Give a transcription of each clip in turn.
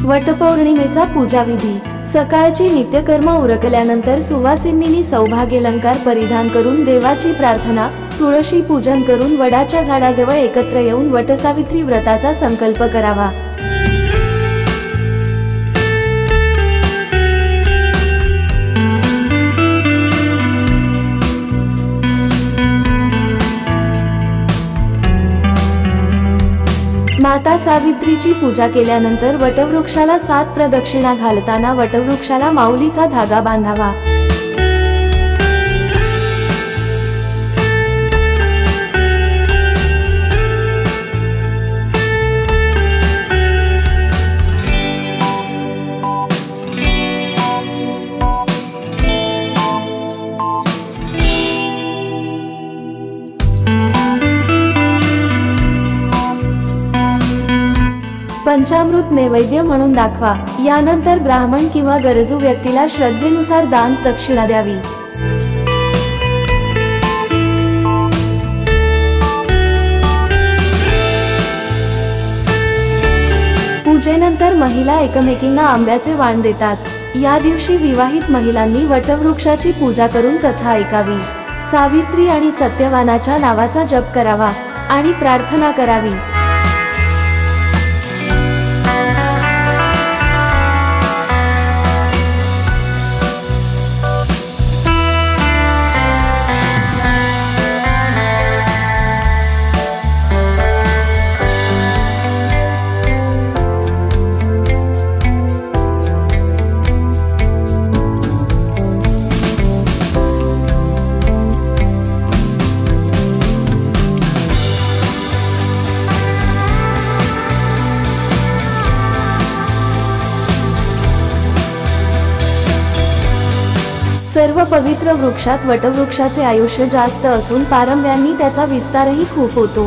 वटपौर्णिमेचा पूजाविधी। सकाळची नित्यकर्म उरकल्यानंतर सुवासिनींनी सौभाग्यालंकार परिधान करून देवाची प्रार्थना, तुळशी पूजन करून वडाच्या झाडाजवळ एकत्र येऊन वटसावित्री व्रताचा संकल्प करावा। माता सावित्रीची पूजा केल्यानंतर वटवृक्षाला 7 प्रदक्षिणा घालताना वटवृक्षाला माऊलीचा धागा बांधावा। पंचामृत नैवेद्य म्हणून दाखवा। यानंतर ब्राह्मण किंवा गरजू व्यक्तीला श्रद्धेनुसार दान दक्षिणा द्यावी। पूजेनंतर महिला एकमेकींना आंब्याचे वाण देतात। या दिवशी विवाहित महिलांनी वटवृक्षाची पूजा करून कथा ऐकावी, सावित्री आणि सत्यवानाच्या नावाचा जप करावा आणि प्रार्थना करावी। सर्व पवित्र वृक्षात वटवृक्षाचे आयुष्य जास्त असून पारंब्यांनी त्याचा विस्तारही खूप होतो।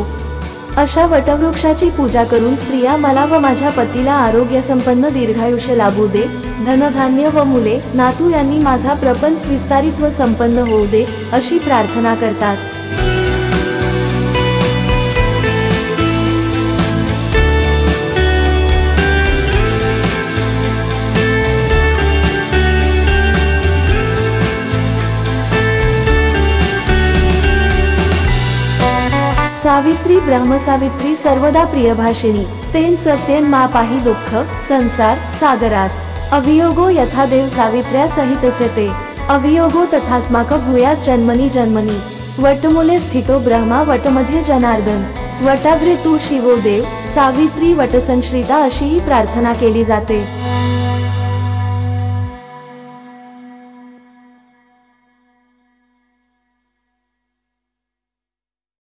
अशा वटवृक्षाची पूजा करून स्त्रिया मला व माझ्या पतीला आरोग्यसंपन्न दीर्घायुष्य लाभू दे, धनधान्य व मुले नातू यांनी माझा प्रपंच विस्तारित व संपन्न होऊ दे अशी प्रार्थना करतात। सावित्री ब्रह्मसावित्री सर्वदा प्रियभाषिणी, तेन सत्येन मा पाहि दुःख संसार सागरात। अवियोगो यथा देव सावित्र्या सहितस्य ते, अवियोगो तथास्माक भूयात जन्मनी जन्मनी। वटमूले स्थितो ब्रह्मा वटमध्ये जनार्दन, वटाग्रे तू शिवो देव, सावित्री वटसंश्रिता अशी ही प्रार्थना केली जाते।